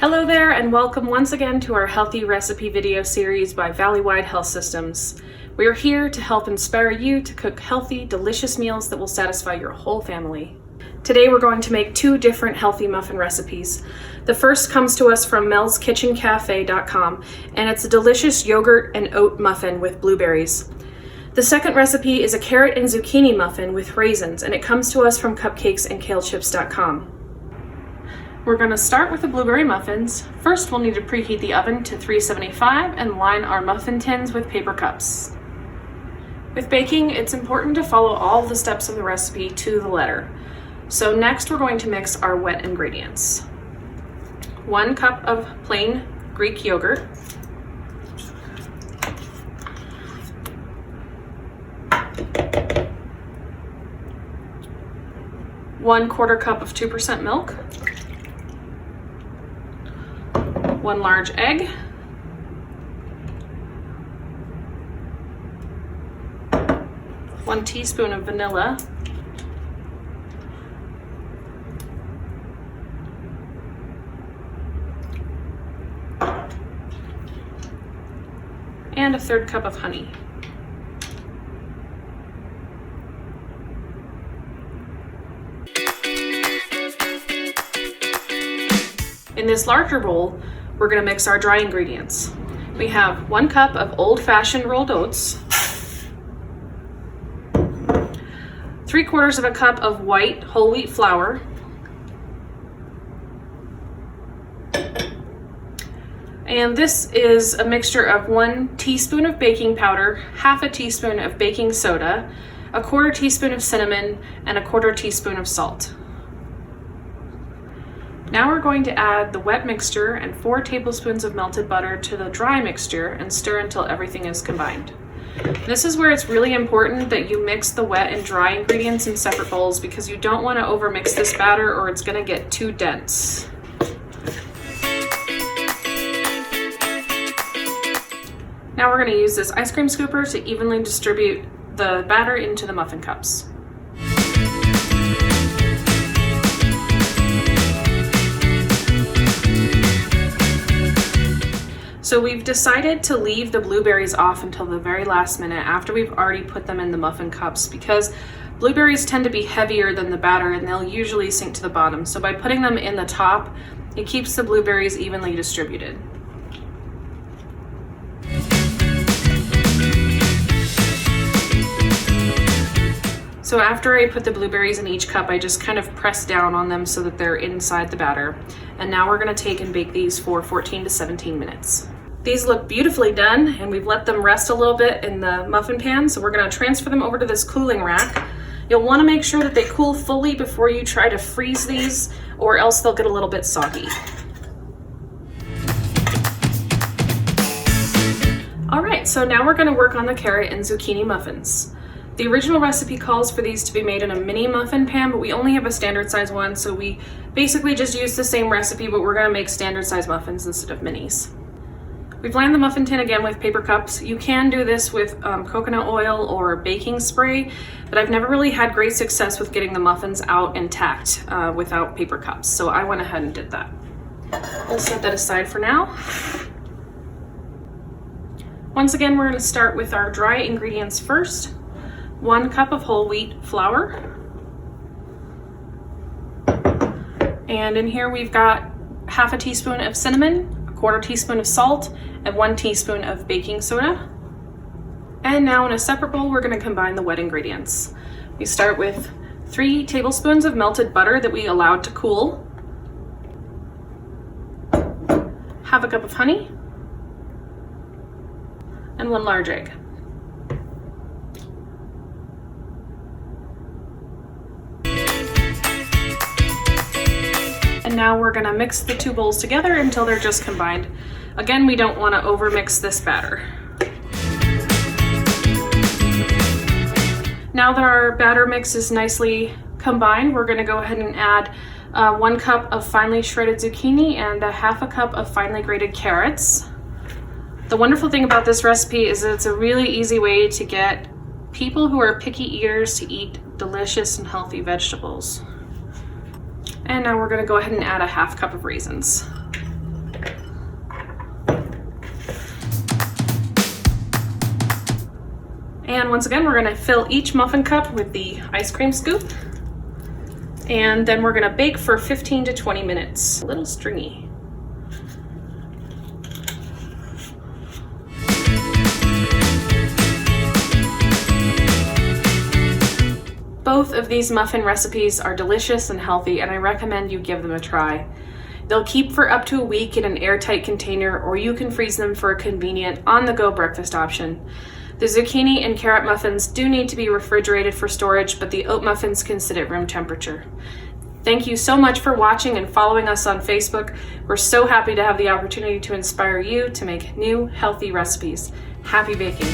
Hello there, and welcome once again to our healthy recipe video series by Valleywide Health Systems. We are here to help inspire you to cook healthy, delicious meals that will satisfy your whole family. Today we're going to make two different healthy muffin recipes. The first comes to us from melskitchencafe.com, and it's a delicious yogurt and oat muffin with blueberries. The second recipe is a carrot and zucchini muffin with raisins, and it comes to us from cupcakesandkalechips.com. We're going to start with the blueberry muffins. First, we'll need to preheat the oven to 375 and line our muffin tins with paper cups. With baking, it's important to follow all the steps of the recipe to the letter. So next, we're going to mix our wet ingredients. 1 cup of plain Greek yogurt, 1/4 cup of 2% milk, 1 large egg, 1 teaspoon of vanilla, and 1/3 cup of honey. In this larger bowl, we're going to mix our dry ingredients. We have 1 cup of old-fashioned rolled oats, 3/4 cup of white whole wheat flour, and this is a mixture of 1 teaspoon of baking powder, 1/2 teaspoon of baking soda, 1/4 teaspoon of cinnamon, and 1/4 teaspoon of salt. Now we're going to add the wet mixture and 4 tablespoons of melted butter to the dry mixture and stir until everything is combined. This is where it's really important that you mix the wet and dry ingredients in separate bowls because you don't want to overmix this batter or it's going to get too dense. Now we're going to use this ice cream scooper to evenly distribute the batter into the muffin cups. So we've decided to leave the blueberries off until the very last minute after we've already put them in the muffin cups because blueberries tend to be heavier than the batter and they'll usually sink to the bottom. So by putting them in the top, it keeps the blueberries evenly distributed. So after I put the blueberries in each cup, I just kind of press down on them so that they're inside the batter. And now we're going to take and bake these for 14 to 17 minutes. These look beautifully done, and we've let them rest a little bit in the muffin pan, so we're going to transfer them over to this cooling rack. You'll want to make sure that they cool fully before you try to freeze these, or else they'll get a little bit soggy. All right, so now we're going to work on the carrot and zucchini muffins. The original recipe calls for these to be made in a mini muffin pan, but we only have a standard size one, so we basically just use the same recipe, but we're going to make standard size muffins instead of minis. We've lined the muffin tin again with paper cups. You can do this with coconut oil or baking spray, but I've never really had great success with getting the muffins out intact without paper cups, so I went ahead and did that. We'll set that aside for now. Once again, we're going to start with our dry ingredients first. 1 cup of whole wheat flour. And in here we've got 1/2 teaspoon of cinnamon, 1/4 teaspoon of salt, and 1 teaspoon of baking soda. And now in a separate bowl, we're going to combine the wet ingredients. We start with 3 tablespoons of melted butter that we allowed to cool, 1/2 cup of honey, and 1 large egg. And now we're going to mix the 2 bowls together until they're just combined. Again, we don't want to overmix this batter. Now that our batter mix is nicely combined, we're going to go ahead and add 1 cup of finely shredded zucchini and 1/2 cup of finely grated carrots. The wonderful thing about this recipe is that it's a really easy way to get people who are picky eaters to eat delicious and healthy vegetables. And now we're going to go ahead and add 1/2 cup of raisins. And once again, we're gonna fill each muffin cup with the ice cream scoop. And then we're gonna bake for 15 to 20 minutes. A little stringy. Both of these muffin recipes are delicious and healthy, and I recommend you give them a try. They'll keep for up to a week in an airtight container, or you can freeze them for a convenient on-the-go breakfast option. The zucchini and carrot muffins do need to be refrigerated for storage, but the oat muffins can sit at room temperature. Thank you so much for watching and following us on Facebook. We're so happy to have the opportunity to inspire you to make new, healthy recipes. Happy baking!